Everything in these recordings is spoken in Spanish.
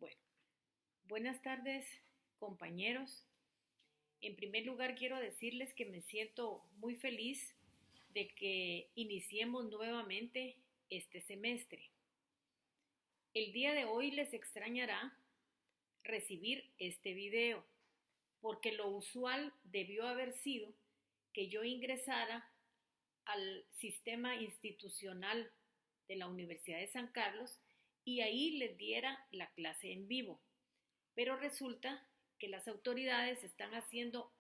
Bueno, buenas tardes, compañeros. En primer lugar, quiero decirles que me siento muy feliz de que iniciemos nuevamente este semestre. El día de hoy les extrañará recibir este video, porque lo usual debió haber sido que yo ingresara al sistema institucional de la Universidad de San Carlos y ahí les diera la clase en vivo. Pero resulta que las autoridades están haciendo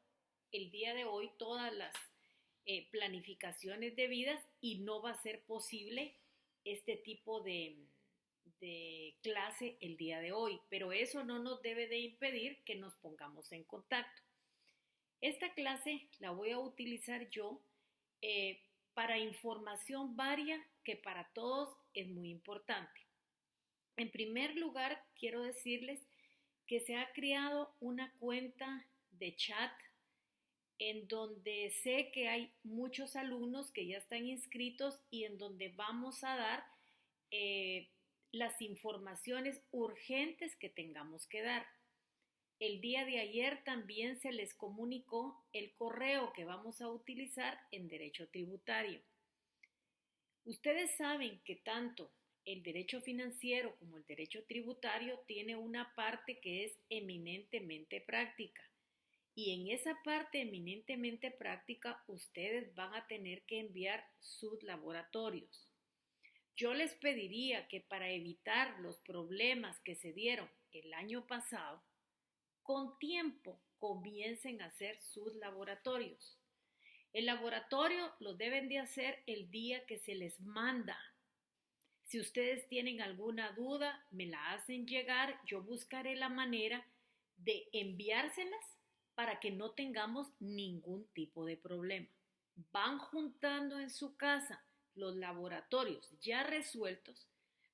el día de hoy todas las planificaciones debidas y no va a ser posible este tipo de clase el día de hoy, pero eso no nos debe de impedir que nos pongamos en contacto. Esta clase la voy a utilizar yo para información varia que para todos es muy importante. En primer lugar, quiero decirles que se ha creado una cuenta de chat en donde sé que hay muchos alumnos que ya están inscritos y en donde vamos a dar las informaciones urgentes que tengamos que dar. El día de ayer también se les comunicó el correo que vamos a utilizar en derecho tributario. Ustedes saben que tanto el derecho financiero como el derecho tributario tiene una parte que es eminentemente práctica. Y en esa parte eminentemente práctica ustedes van a tener que enviar sus laboratorios. Yo les pediría que para evitar los problemas que se dieron el año pasado, con tiempo comiencen a hacer sus laboratorios. El laboratorio lo deben de hacer el día que se les manda. Si ustedes tienen alguna duda, me la hacen llegar, yo buscaré la manera de enviárselas para que no tengamos ningún tipo de problema. Van juntando en su casa los laboratorios ya resueltos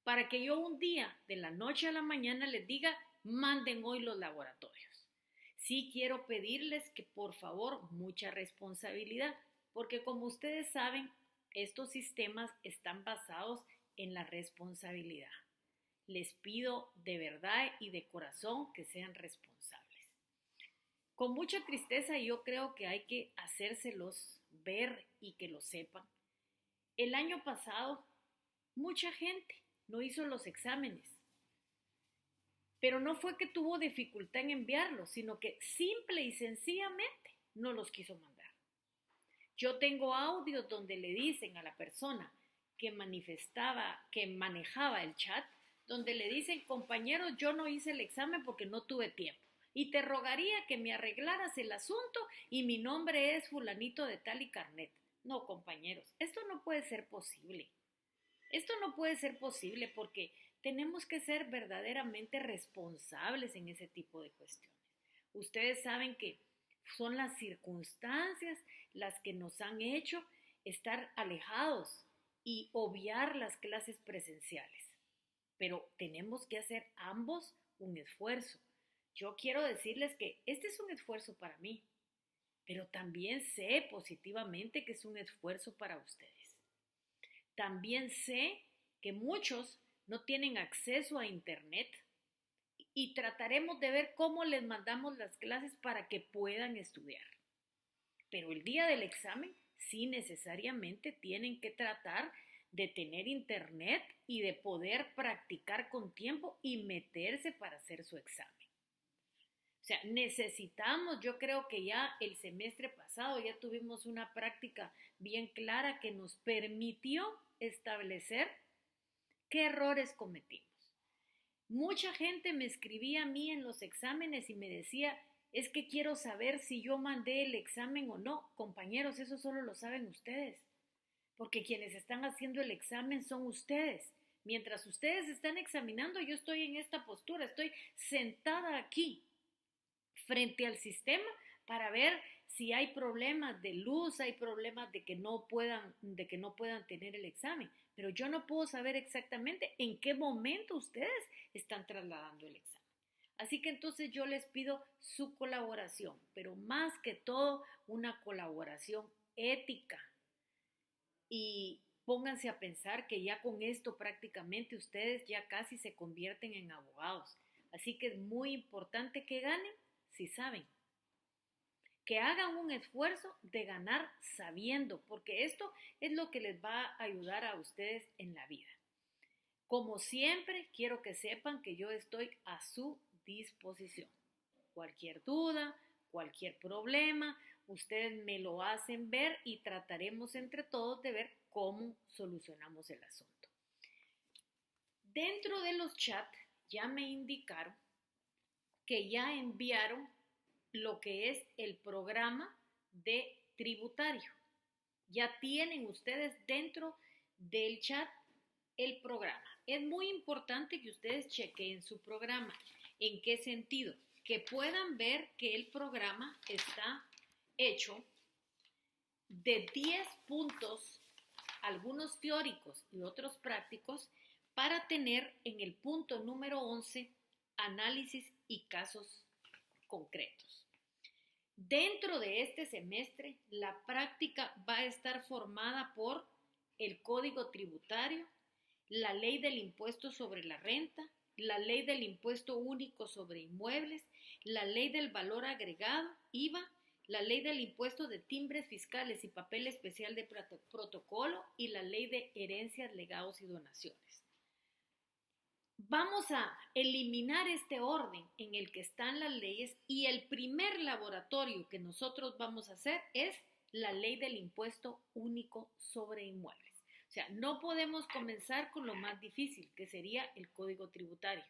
para que yo un día de la noche a la mañana les diga, manden hoy los laboratorios. Sí quiero pedirles que por favor mucha responsabilidad, porque como ustedes saben, estos sistemas están basados en la responsabilidad. Les pido de verdad y de corazón que sean responsables. Con mucha tristeza yo creo que hay que hacérselos ver y que lo sepan. El año pasado mucha gente no hizo los exámenes, pero no fue que tuvo dificultad en enviarlos, sino que simple y sencillamente no los quiso mandar. Yo tengo audios donde le dicen a la persona que manejaba el chat, donde le dicen, compañeros, yo no hice el examen porque no tuve tiempo. Y te rogaría que me arreglaras el asunto y mi nombre es fulanito de tal y carnet. No, compañeros, esto no puede ser posible. Esto no puede ser posible porque tenemos que ser verdaderamente responsables en ese tipo de cuestiones. Ustedes saben que son las circunstancias las que nos han hecho estar alejados y obviar las clases presenciales. Pero tenemos que hacer ambos un esfuerzo. Yo quiero decirles que este es un esfuerzo para mí, pero también sé positivamente que es un esfuerzo para ustedes. También sé que muchos no tienen acceso a internet y trataremos de ver cómo les mandamos las clases para que puedan estudiar. Pero el día del examen sí necesariamente tienen que tratar de tener internet y de poder practicar con tiempo y meterse para hacer su examen. O sea, necesitamos, yo creo que ya el semestre pasado ya tuvimos una práctica bien clara que nos permitió establecer qué errores cometimos. Mucha gente me escribía a mí en los exámenes y me decía, es que quiero saber si yo mandé el examen o no. Compañeros, eso solo lo saben ustedes, porque quienes están haciendo el examen son ustedes. Mientras ustedes están examinando, yo estoy en esta postura, estoy sentada aquí frente al sistema para ver si hay problemas de luz, hay problemas de que no puedan tener el examen. Pero yo no puedo saber exactamente en qué momento ustedes están trasladando el examen. Así que entonces yo les pido su colaboración, pero más que todo una colaboración ética. Y pónganse a pensar que ya con esto prácticamente ustedes ya casi se convierten en abogados. Así que es muy importante que ganen si saben, que hagan un esfuerzo de ganar sabiendo, porque esto es lo que les va a ayudar a ustedes en la vida. Como siempre, quiero que sepan que yo estoy a su disposición. Cualquier duda, cualquier problema, ustedes me lo hacen ver y trataremos entre todos de ver cómo solucionamos el asunto. Dentro de los chats ya me indicaron que ya enviaron lo que es el programa de tributario. Ya tienen ustedes dentro del chat el programa. Es muy importante que ustedes chequeen su programa. ¿En qué sentido? Que puedan ver que el programa está hecho de 10 puntos, algunos teóricos y otros prácticos, para tener en el punto número 11 análisis y casos concretos. Dentro de este semestre, la práctica va a estar formada por el Código Tributario, la Ley del Impuesto sobre la Renta, la Ley del Impuesto Único sobre Inmuebles, la Ley del Valor Agregado, IVA, la Ley del Impuesto de Timbres Fiscales y Papel Especial de Protocolo y la Ley de Herencias, Legados y Donaciones. Vamos a eliminar este orden en el que están las leyes y el primer laboratorio que nosotros vamos a hacer es la Ley del Impuesto Único sobre Inmuebles. O sea, no podemos comenzar con lo más difícil, que sería el Código Tributario.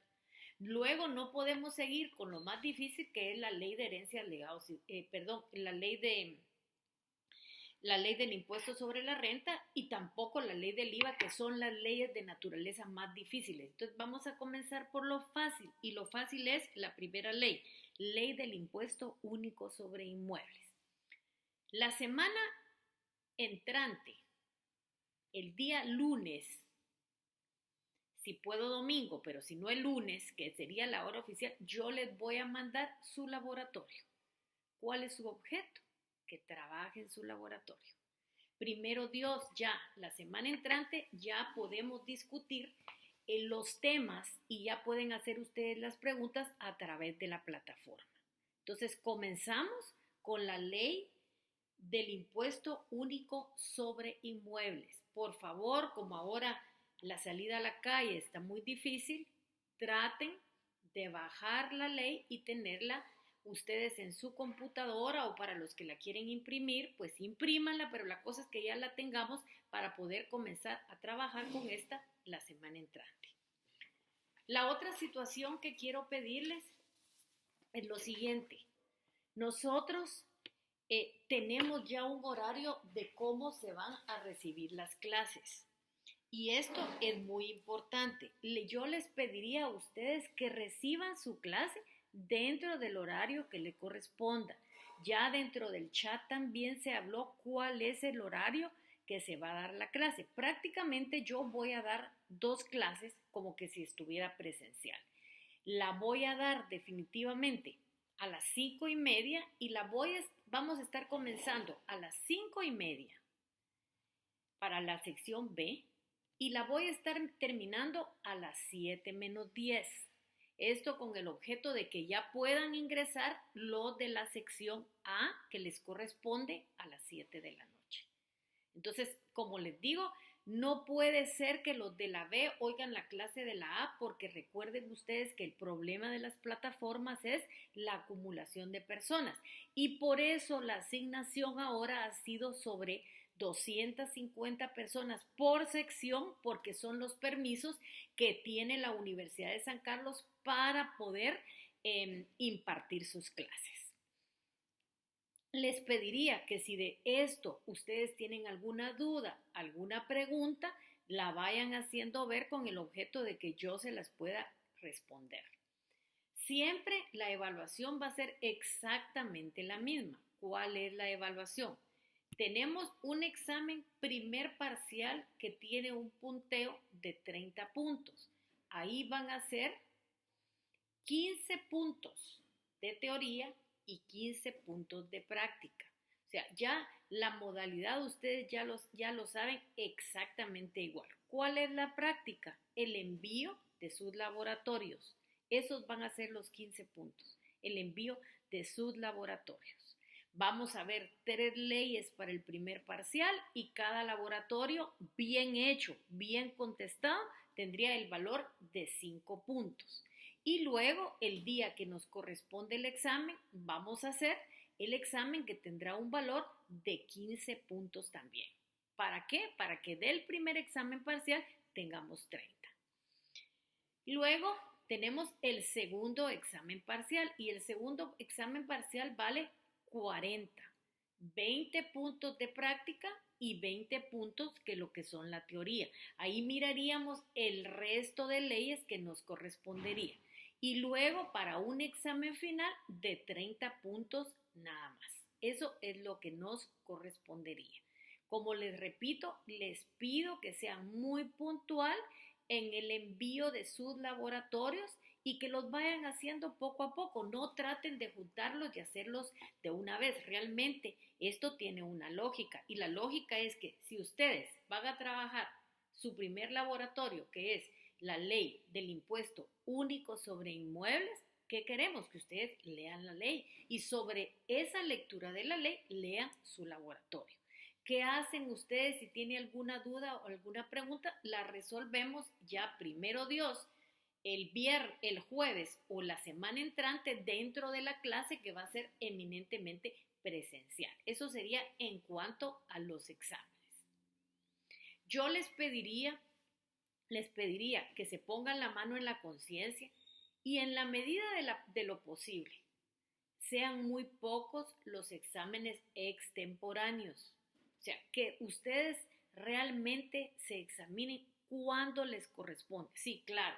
Luego no podemos seguir con lo más difícil, que es la Ley de Herencias, Legados, la ley del impuesto sobre la renta y tampoco la ley del IVA, que son las leyes de naturaleza más difíciles. Entonces vamos a comenzar por lo fácil, y lo fácil es la primera ley, Ley del Impuesto Único sobre Inmuebles. La semana entrante, el día lunes, si puedo domingo, pero si no el lunes, que sería la hora oficial, yo les voy a mandar su laboratorio. ¿Cuál es su objeto? Que trabaje en su laboratorio. Primero Dios, ya la semana entrante ya podemos discutir los temas y ya pueden hacer ustedes las preguntas a través de la plataforma. Entonces comenzamos con la ley del impuesto único sobre inmuebles. Por favor, como ahora la salida a la calle está muy difícil, traten de bajar la ley y tenerla ustedes en su computadora, o para los que la quieren imprimir, pues imprímanla, pero la cosa es que ya la tengamos para poder comenzar a trabajar con esta la semana entrante. La otra situación que quiero pedirles es lo siguiente. Nosotros tenemos ya un horario de cómo se van a recibir las clases. Y esto es muy importante. Yo les pediría a ustedes que reciban su clase dentro del horario que le corresponda. Ya dentro del chat también se habló cuál es el horario que se va a dar la clase. Prácticamente yo voy a dar 2 clases como que si estuviera presencial. La voy a dar definitivamente a las 5:30 y vamos a estar comenzando a las 5:30 para la sección B y la voy a estar terminando a las 7:10. Esto con el objeto de que ya puedan ingresar los de la sección A, que les corresponde a las 7 de la noche. Entonces, como les digo, no puede ser que los de la B oigan la clase de la A, porque recuerden ustedes que el problema de las plataformas es la acumulación de personas. Y por eso la asignación ahora ha sido sobre 250 personas por sección, porque son los permisos que tiene la Universidad de San Carlos para poder impartir sus clases. Les pediría que si de esto ustedes tienen alguna duda, alguna pregunta, la vayan haciendo ver con el objeto de que yo se las pueda responder. Siempre la evaluación va a ser exactamente la misma. ¿Cuál es la evaluación? Tenemos un examen primer parcial que tiene un punteo de 30 puntos. Ahí van a ser 15 puntos de teoría y 15 puntos de práctica. O sea, ya la modalidad ustedes ya lo saben exactamente igual. ¿Cuál es la práctica? El envío de sus laboratorios Esos van a ser los 15 puntos, el envío de sus laboratorios. Vamos a ver 3 leyes para el primer parcial y cada laboratorio bien hecho, bien contestado, tendría el valor de 5 puntos. Y luego, el día que nos corresponde el examen, vamos a hacer el examen que tendrá un valor de 15 puntos también. ¿Para qué? Para que del primer examen parcial tengamos 30. Luego tenemos el segundo examen parcial y el segundo examen parcial vale 40, 20 puntos de práctica y 20 puntos que lo que son la teoría. Ahí miraríamos el resto de leyes que nos correspondería. Y luego para un examen final de 30 puntos nada más. Eso es lo que nos correspondería. Como les repito, les pido que sean muy puntual en el envío de sus laboratorios y que los vayan haciendo poco a poco. No traten de juntarlos y hacerlos de una vez. Realmente esto tiene una lógica y la lógica es que si ustedes van a trabajar su primer laboratorio, que es la ley del impuesto único sobre inmuebles, ¿qué queremos? Que ustedes lean la ley y sobre esa lectura de la ley lean su laboratorio. ¿Qué hacen ustedes? Si tienen alguna duda o alguna pregunta, la resolvemos ya primero Dios el jueves o la semana entrante dentro de la clase que va a ser eminentemente presencial. Eso sería en cuanto a los exámenes. Yo les pediría que se pongan la mano en la conciencia y en la medida de lo posible, sean muy pocos los exámenes extemporáneos. O sea, que ustedes realmente se examinen cuando les corresponde. Sí, claro,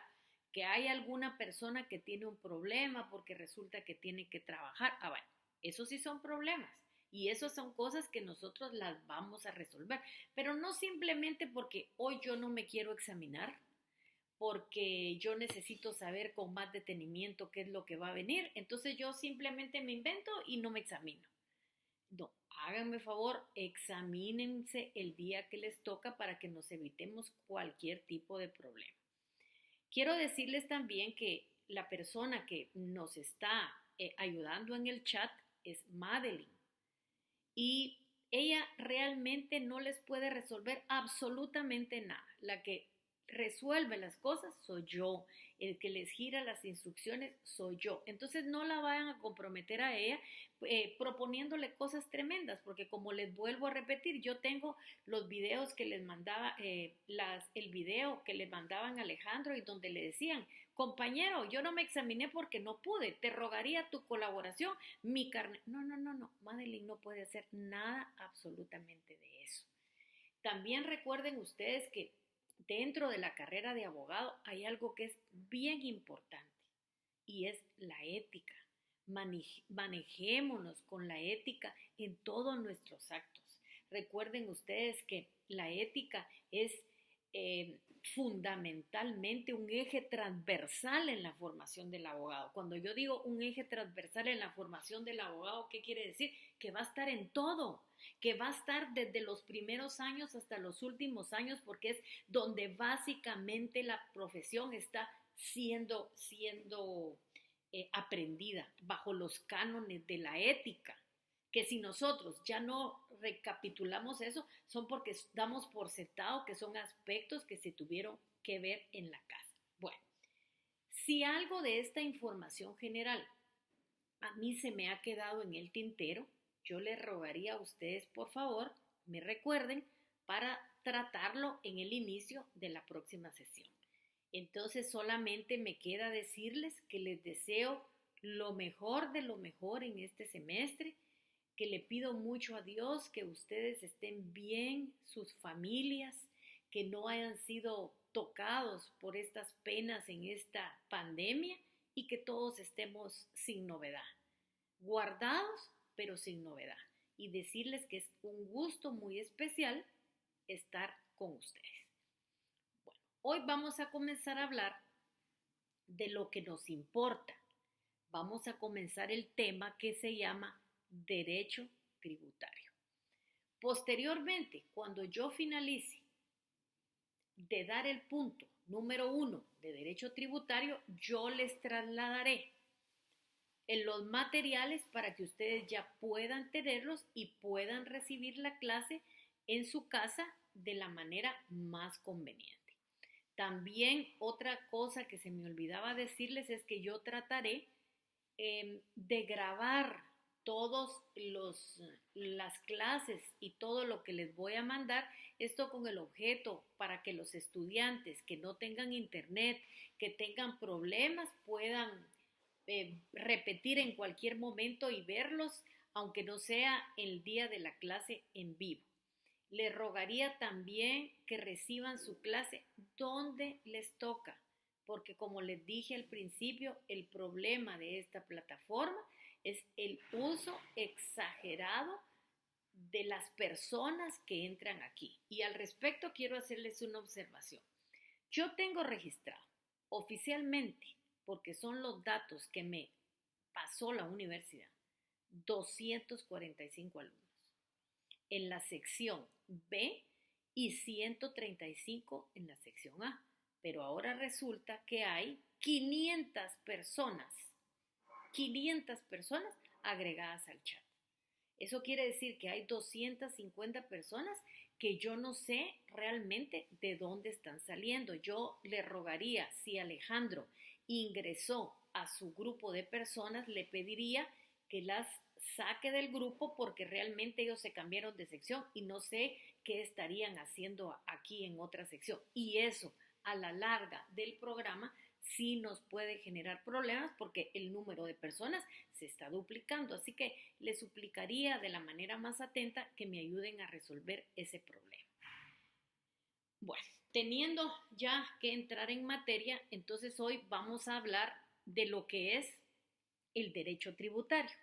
que hay alguna persona que tiene un problema porque resulta que tiene que trabajar. Bueno, esos sí son problemas. Y esas son cosas que nosotros las vamos a resolver. Pero no simplemente porque hoy yo no me quiero examinar, porque yo necesito saber con más detenimiento qué es lo que va a venir. Entonces yo simplemente me invento y no me examino. No, háganme favor, examínense el día que les toca para que nos evitemos cualquier tipo de problema. Quiero decirles también que la persona que nos está ayudando en el chat es Madeline y ella realmente no les puede resolver absolutamente nada. La que resuelve las cosas soy yo, el que les gira las instrucciones soy yo. Entonces no la vayan a comprometer a ella proponiéndole cosas tremendas, porque como les vuelvo a repetir, yo tengo los videos que les mandaba, el video que le mandaban a Alejandro y donde le decían, compañero, yo no me examiné porque no pude, te rogaría tu colaboración, mi carnet. No, Madeline no puede hacer nada absolutamente de eso. También recuerden ustedes que dentro de la carrera de abogado hay algo que es bien importante y es la ética. Manejémonos con la ética en todos nuestros actos. Recuerden ustedes que la ética es fundamentalmente un eje transversal en la formación del abogado. Cuando yo digo un eje transversal en la formación del abogado, ¿qué quiere decir? Que va a estar en todo, que va a estar desde los primeros años hasta los últimos años, porque es donde básicamente la profesión está siendo aprendida bajo los cánones de la ética, que si nosotros ya no recapitulamos eso, son porque damos por sentado que son aspectos que se tuvieron que ver en la casa. Bueno, si algo de esta información general a mí se me ha quedado en el tintero, yo les rogaría a ustedes, por favor, me recuerden para tratarlo en el inicio de la próxima sesión. Entonces solamente me queda decirles que les deseo lo mejor de lo mejor en este semestre, que le pido mucho a Dios que ustedes estén bien, sus familias, que no hayan sido tocados por estas penas en esta pandemia y que todos estemos sin novedad, guardados pero sin novedad. Y decirles que es un gusto muy especial estar con ustedes. Hoy vamos a comenzar a hablar de lo que nos importa. Vamos a comenzar el tema que se llama derecho tributario. Posteriormente, cuando yo finalice de dar el punto número 1 de derecho tributario, yo les trasladaré en los materiales para que ustedes ya puedan tenerlos y puedan recibir la clase en su casa de la manera más conveniente. También otra cosa que se me olvidaba decirles es que yo trataré de grabar todas las clases y todo lo que les voy a mandar, esto con el objeto para que los estudiantes que no tengan internet, que tengan problemas, puedan repetir en cualquier momento y verlos, aunque no sea el día de la clase en vivo. Les rogaría también que reciban su clase donde les toca, porque como les dije al principio, el problema de esta plataforma es el uso exagerado de las personas que entran aquí. Y al respecto quiero hacerles una observación. Yo tengo registrado oficialmente, porque son los datos que me pasó la universidad, 245 alumnos en la sección B y 135 en la sección A. Pero ahora resulta que hay 500 personas agregadas al chat. Eso quiere decir que hay 250 personas que yo no sé realmente de dónde están saliendo. Yo le rogaría, si Alejandro ingresó a su grupo de personas, le pediría que las saque del grupo porque realmente ellos se cambiaron de sección y no sé qué estarían haciendo aquí en otra sección. Y eso a la larga del programa sí nos puede generar problemas porque el número de personas se está duplicando. Así que les suplicaría de la manera más atenta que me ayuden a resolver ese problema. Bueno, teniendo ya que entrar en materia, entonces hoy vamos a hablar de lo que es el derecho tributario.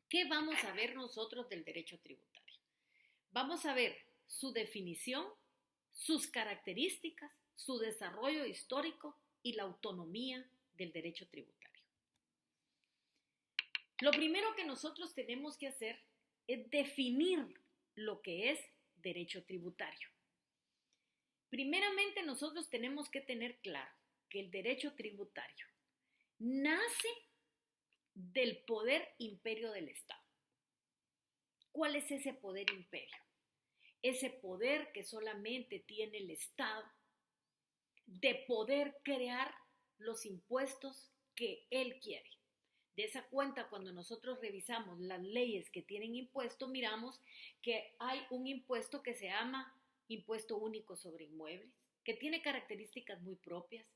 ¿Qué vamos a ver nosotros del derecho tributario? Vamos a ver su definición, sus características, su desarrollo histórico y la autonomía del derecho tributario. Lo primero que nosotros tenemos que hacer es definir lo que es derecho tributario. Primeramente, nosotros tenemos que tener claro que el derecho tributario nace del poder imperio del Estado. ¿Cuál es ese poder imperio? Ese poder que solamente tiene el Estado de poder crear los impuestos que él quiere. De esa cuenta, cuando nosotros revisamos las leyes que tienen impuesto, miramos que hay un impuesto que se llama Impuesto Único sobre Inmuebles, que tiene características muy propias.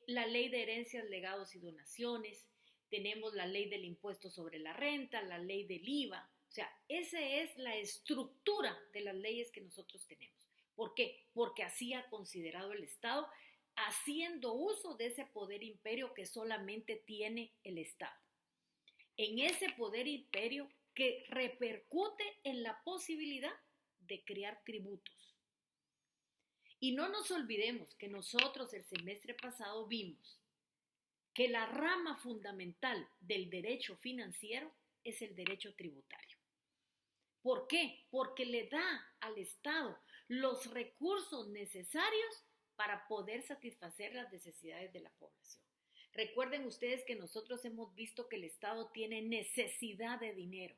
La ley de herencias, legados y donaciones, tenemos la ley del impuesto sobre la renta, la ley del IVA. O sea, esa es la estructura de las leyes que nosotros tenemos. ¿Por qué? Porque así ha considerado el Estado, haciendo uso de ese poder imperio que solamente tiene el Estado. En ese poder imperio que repercute en la posibilidad de crear tributos. Y no nos olvidemos que nosotros el semestre pasado vimos que la rama fundamental del derecho financiero es el derecho tributario. ¿Por qué? Porque le da al Estado los recursos necesarios para poder satisfacer las necesidades de la población. Recuerden ustedes que nosotros hemos visto que el Estado tiene necesidad de dinero.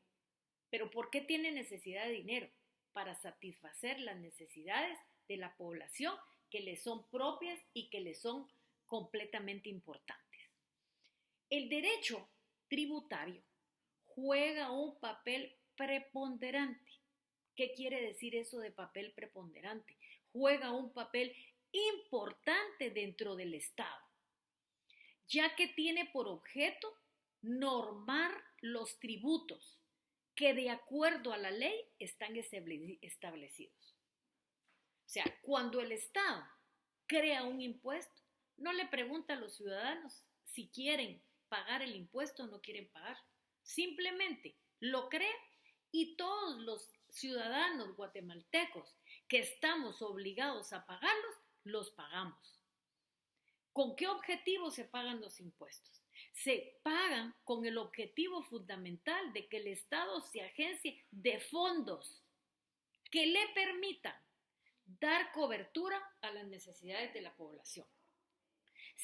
¿Pero por qué tiene necesidad de dinero? Para satisfacer las necesidades de la población que le son propias y que le son completamente importantes. El derecho tributario juega un papel preponderante. ¿Qué quiere decir eso de papel preponderante? Juega un papel importante dentro del Estado, ya que tiene por objeto normar los tributos que de acuerdo a la ley están establecidos. O sea, cuando el Estado crea un impuesto, no le pregunta a los ciudadanos si quieren pagar el impuesto o no quieren pagar. Simplemente lo crea y todos los ciudadanos guatemaltecos que estamos obligados a pagarlos, los pagamos. ¿Con qué objetivo se pagan los impuestos? Se pagan con el objetivo fundamental de que el Estado se agencie de fondos que le permitan dar cobertura a las necesidades de la población.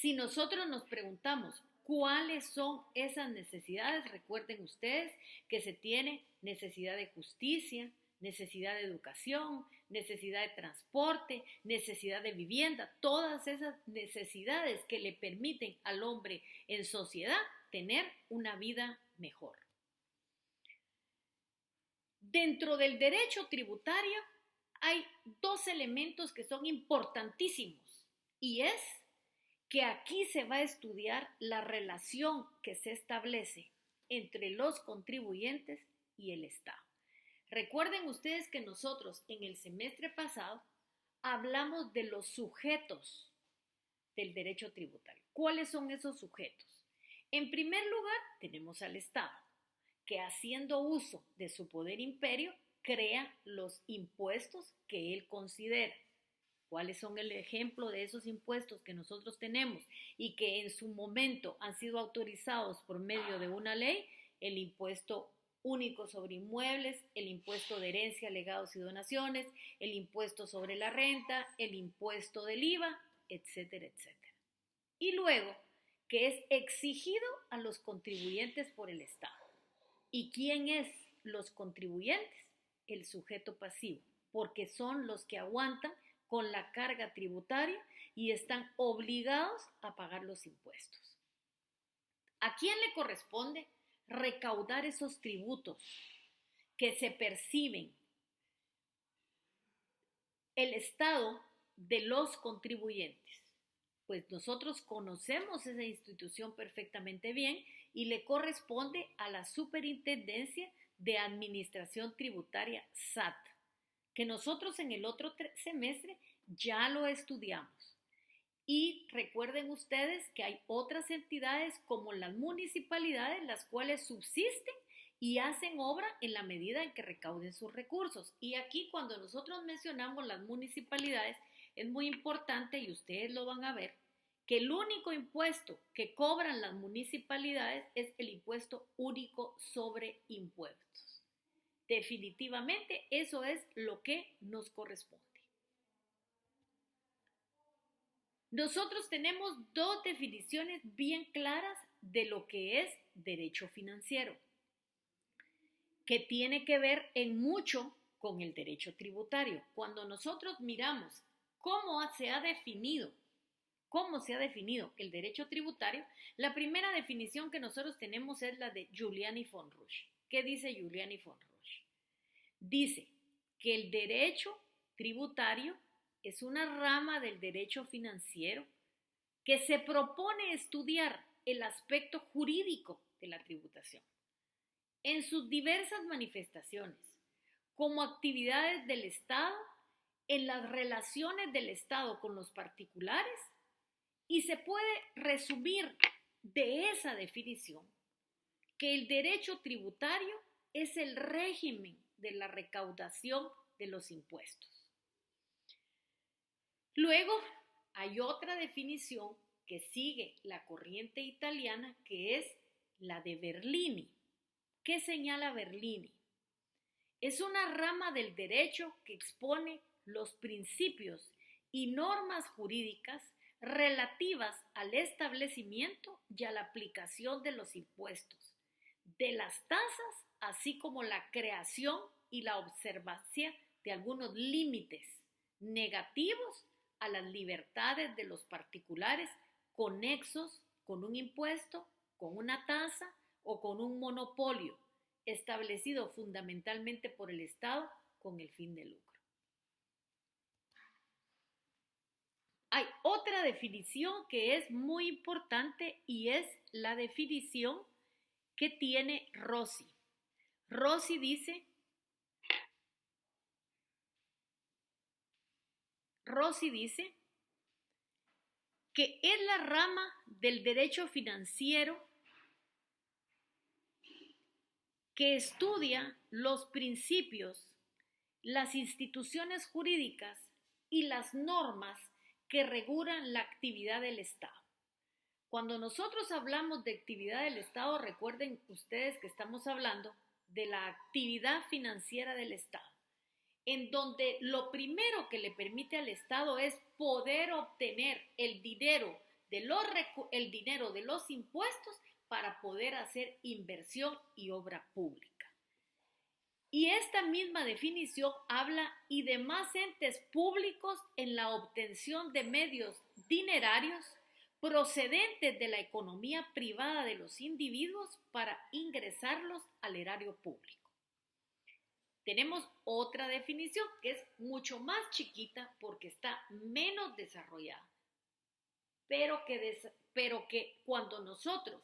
Si nosotros nos preguntamos cuáles son esas necesidades, recuerden ustedes que se tiene necesidad de justicia, necesidad de educación, necesidad de transporte, necesidad de vivienda, todas esas necesidades que le permiten al hombre en sociedad tener una vida mejor. Dentro del derecho tributario hay dos elementos que son importantísimos y es que aquí se va a estudiar la relación que se establece entre los contribuyentes y el Estado. Recuerden ustedes que nosotros en el semestre pasado hablamos de los sujetos del derecho tributario. ¿Cuáles son esos sujetos? En primer lugar, tenemos al Estado, que haciendo uso de su poder imperio, crea los impuestos que él considera. ¿Cuáles son el ejemplo de esos impuestos que nosotros tenemos y que en su momento han sido autorizados por medio de una ley? El impuesto único sobre inmuebles, el impuesto de herencia, legados y donaciones, el impuesto sobre la renta, el impuesto del IVA, etcétera, etcétera. Y luego, que es exigido a los contribuyentes por el Estado. ¿Y quién es los contribuyentes? El sujeto pasivo, porque son los que aguantan con la carga tributaria y están obligados a pagar los impuestos. ¿A quién le corresponde recaudar esos tributos que se perciben? El Estado de los contribuyentes. Pues nosotros conocemos esa institución perfectamente bien y le corresponde a la Superintendencia de Administración Tributaria, SAT, que nosotros en el otro semestre ya lo estudiamos. Y recuerden ustedes que hay otras entidades como las municipalidades, las cuales subsisten y hacen obra en la medida en que recauden sus recursos. Y aquí cuando nosotros mencionamos las municipalidades, es muy importante, y ustedes lo van a ver, que el único impuesto que cobran las municipalidades es el impuesto único sobre impuestos. Definitivamente eso es lo que nos corresponde. Nosotros tenemos dos definiciones bien claras de lo que es derecho financiero, que tiene que ver en mucho con el derecho tributario. Cuando nosotros miramos cómo se ha definido el derecho tributario, la primera definición que nosotros tenemos es la de Giuliani von Rusch. ¿Qué dice Giuliani von Rusch? Dice que el derecho tributario es una rama del derecho financiero que se propone estudiar el aspecto jurídico de la tributación en sus diversas manifestaciones, como actividades del Estado, en las relaciones del Estado con los particulares, y se puede resumir de esa definición que el derecho tributario es el régimen de la recaudación de los impuestos. Luego hay otra definición que sigue la corriente italiana, que es la de Berlini. ¿Qué señala Berlini? Es una rama del derecho que expone los principios y normas jurídicas relativas al establecimiento y a la aplicación de los impuestos, de las tasas, así como la creación y la observancia de algunos límites negativos a las libertades de los particulares conexos con un impuesto, con una tasa o con un monopolio establecido fundamentalmente por el Estado con el fin de lucro. Hay otra definición que es muy importante y es la definición que tiene Rossi. Rossi dice que es la rama del derecho financiero que estudia los principios, las instituciones jurídicas y las normas que regulan la actividad del Estado. Cuando nosotros hablamos de actividad del Estado, recuerden ustedes que estamos hablando de la actividad financiera del Estado, en donde lo primero que le permite al Estado es poder obtener el dinero el dinero de los impuestos para poder hacer inversión y obra pública. Y esta misma definición habla y demás entes públicos en la obtención de medios dinerarios procedentes de la economía privada de los individuos para ingresarlos al erario público. Tenemos otra definición que es mucho más chiquita porque está menos desarrollada, pero que cuando nosotros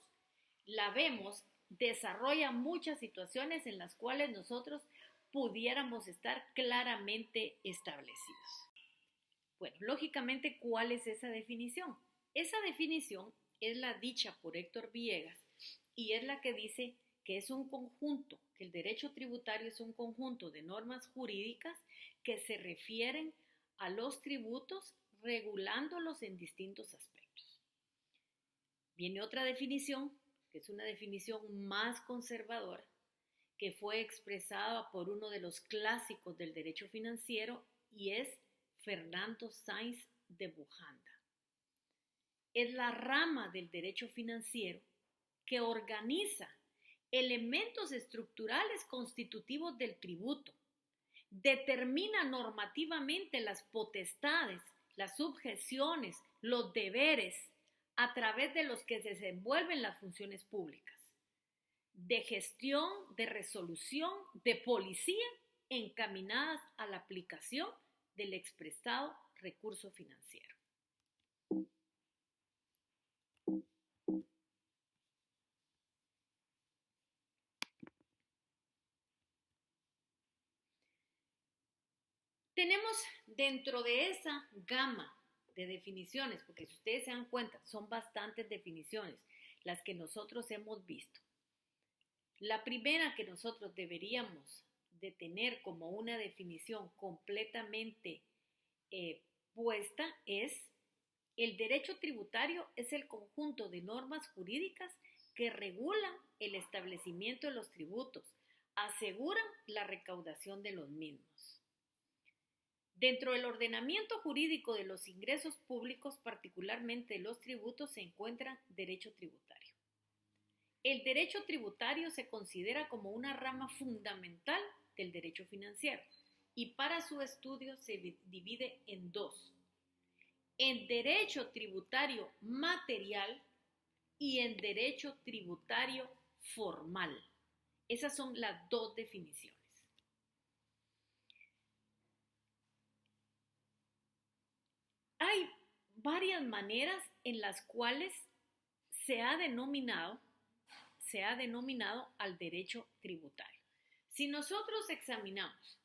la vemos desarrolla muchas situaciones en las cuales nosotros pudiéramos estar claramente establecidos. Bueno, lógicamente, ¿cuál es esa definición? Esa definición es la dicha por Héctor Villegas y es la que dice que es un conjunto, que el derecho tributario es un conjunto de normas jurídicas que se refieren a los tributos regulándolos en distintos aspectos. Viene otra definición, que es una definición más conservadora, que fue expresada por uno de los clásicos del derecho financiero y es Fernando Sáenz de Bujanda. Es la rama del derecho financiero que organiza elementos estructurales constitutivos del tributo, determina normativamente las potestades, las subjeciones, los deberes a través de los que se desenvuelven las funciones públicas, de gestión, de resolución, de policía, encaminadas a la aplicación del expresado recurso financiero. Tenemos dentro de esa gama de definiciones, porque si ustedes se dan cuenta, son bastantes definiciones las que nosotros hemos visto. La primera que nosotros deberíamos de tener como una definición completamente puesta es: el derecho tributario es el conjunto de normas jurídicas que regulan el establecimiento de los tributos, aseguran la recaudación de los mismos. Dentro del ordenamiento jurídico de los ingresos públicos, particularmente de los tributos, se encuentra derecho tributario. El derecho tributario se considera como una rama fundamental del derecho financiero y para su estudio se divide en dos: en derecho tributario material y en derecho tributario formal. Esas son las dos definiciones. Hay varias maneras en las cuales se ha denominado al derecho tributario. Si nosotros examinamos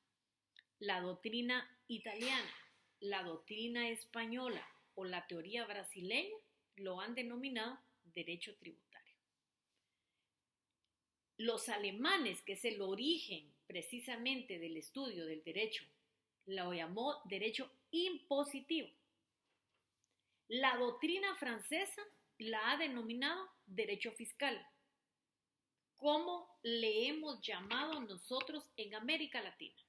la doctrina italiana, la doctrina española o la teoría brasileña, lo han denominado derecho tributario. Los alemanes, que es el origen precisamente del estudio del derecho, lo llamó derecho impositivo. La doctrina francesa la ha denominado derecho fiscal, como le hemos llamado nosotros en América Latina.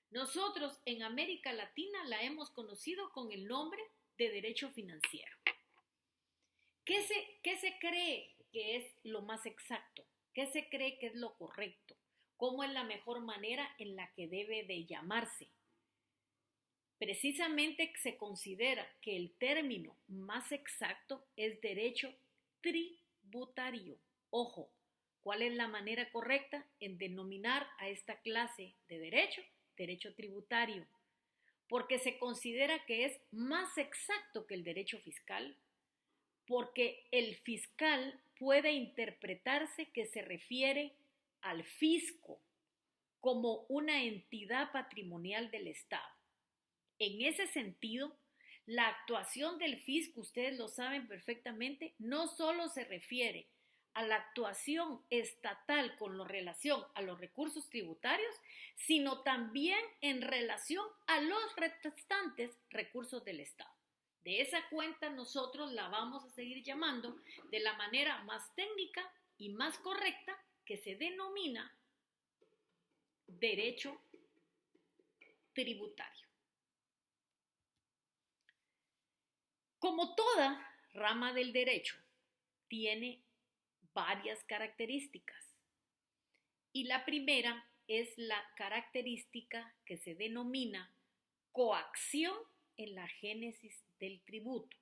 Nosotros en América Latina la hemos conocido con el nombre de derecho financiero. ¿Qué se cree que es lo más exacto? ¿Qué se cree que es lo correcto? ¿Cómo es la mejor manera en la que debe de llamarse? Precisamente se considera que el término más exacto es derecho tributario. Ojo, ¿cuál es la manera correcta en denominar a esta clase de derecho? Derecho tributario, porque se considera que es más exacto que el derecho fiscal, porque el fiscal puede interpretarse que se refiere al fisco como una entidad patrimonial del Estado. En ese sentido, la actuación del fisco, ustedes lo saben perfectamente, no solo se refiere a la actuación estatal con relación a los recursos tributarios, sino también en relación a los restantes recursos del Estado. De esa cuenta nosotros la vamos a seguir llamando de la manera más técnica y más correcta, que se denomina derecho tributario. Como toda rama del derecho tiene varias características. Y la primera es la característica que se denomina coacción en la génesis del tributo.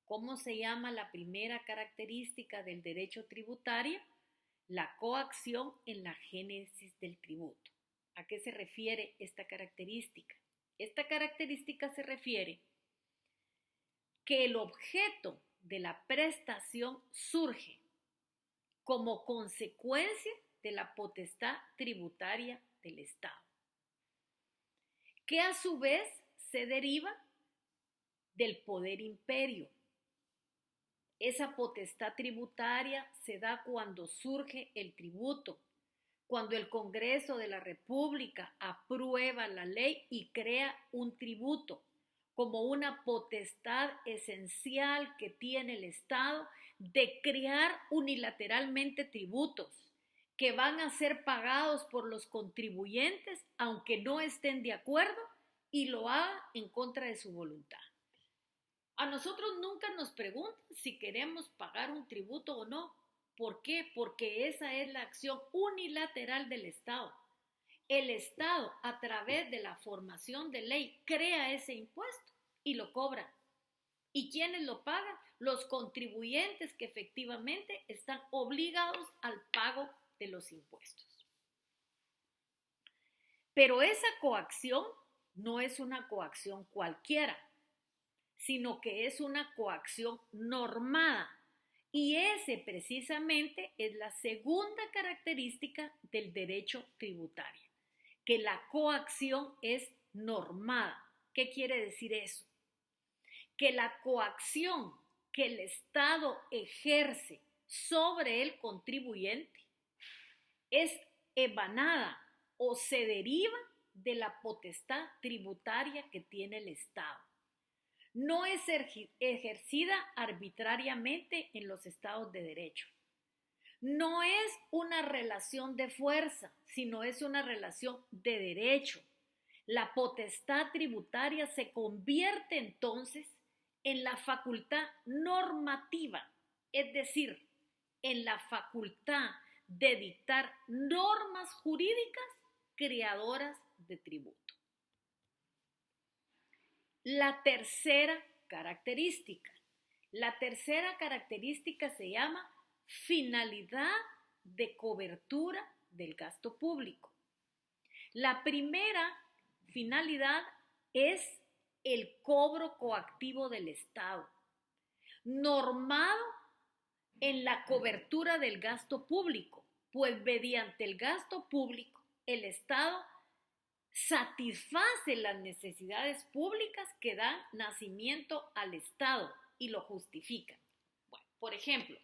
¿Cómo se llama la primera característica del derecho tributario? La coacción en la génesis del tributo. ¿A qué se refiere esta característica? Esta característica se refiere que el objeto de la prestación surge como consecuencia de la potestad tributaria del Estado, que a su vez se deriva del poder imperio. Esa potestad tributaria se da cuando surge el tributo, cuando el Congreso de la República aprueba la ley y crea un tributo como una potestad esencial que tiene el Estado de crear unilateralmente tributos que van a ser pagados por los contribuyentes aunque no estén de acuerdo y lo haga en contra de su voluntad. A nosotros nunca nos preguntan si queremos pagar un tributo o no. ¿Por qué? Porque esa es la acción unilateral del Estado. El Estado, a través de la formación de ley, crea ese impuesto y lo cobra. ¿Y quiénes lo pagan? Los contribuyentes que efectivamente están obligados al pago de los impuestos. Pero esa coacción no es una coacción cualquiera, sino que es una coacción normada. Y ese precisamente es la segunda característica del derecho tributario, que la coacción es normada. ¿Qué quiere decir eso? Que la coacción que el Estado ejerce sobre el contribuyente es emanada o se deriva de la potestad tributaria que tiene el Estado. No es ejercida arbitrariamente en los estados de derecho. No es una relación de fuerza, sino es una relación de derecho. La potestad tributaria se convierte entonces en la facultad normativa, es decir, en la facultad de dictar normas jurídicas creadoras de tributo. La tercera característica se llama finalidad de cobertura del gasto público. La primera finalidad es el cobro coactivo del Estado, normado en la cobertura del gasto público, pues mediante el gasto público el Estado satisface las necesidades públicas que dan nacimiento al Estado y lo justifican. Bueno, por ejemplo,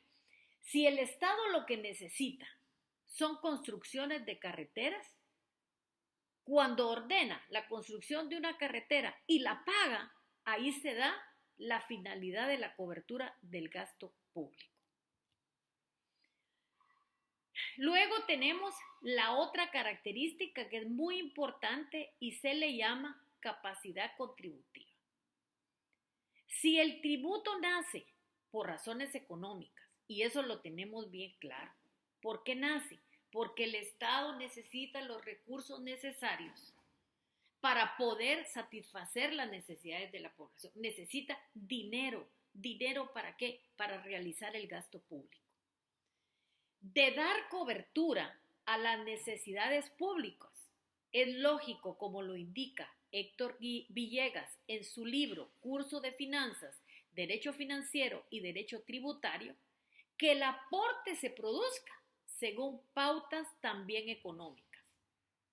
si el Estado lo que necesita son construcciones de carreteras, cuando ordena la construcción de una carretera y la paga, ahí se da la finalidad de la cobertura del gasto público. Luego tenemos la otra característica que es muy importante y se le llama capacidad contributiva. Si el tributo nace por razones económicas, y eso lo tenemos bien claro, ¿por qué nace? Porque el Estado necesita los recursos necesarios para poder satisfacer las necesidades de la población. Necesita dinero. ¿Dinero para qué? Para realizar el gasto público. De dar cobertura a las necesidades públicas, es lógico, como lo indica Héctor Villegas en su libro Curso de Finanzas, Derecho Financiero y Derecho Tributario, que el aporte se produzca según pautas también económicas,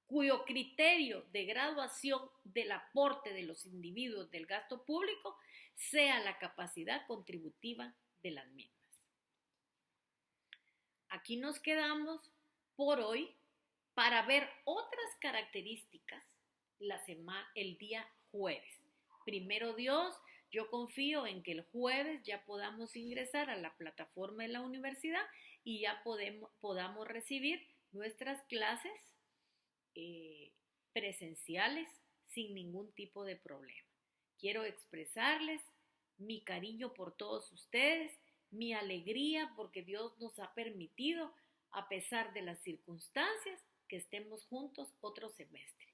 cuyo criterio de graduación del aporte de los individuos del gasto público sea la capacidad contributiva de las mismas. Aquí nos quedamos por hoy para ver otras características el día jueves. Primero Dios, yo confío en que el jueves ya podamos ingresar a la plataforma de la universidad y ya podamos recibir nuestras clases presenciales sin ningún tipo de problema. Quiero expresarles mi cariño por todos ustedes, mi alegría porque Dios nos ha permitido, a pesar de las circunstancias, que estemos juntos otro semestre.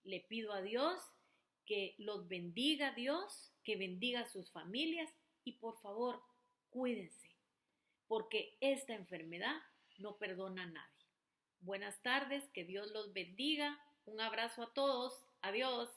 Le pido a Dios que los bendiga Dios, que bendiga a sus familias y por favor, cuídense, porque esta enfermedad no perdona a nadie. Buenas tardes, que Dios los bendiga. Un abrazo a todos. Adiós.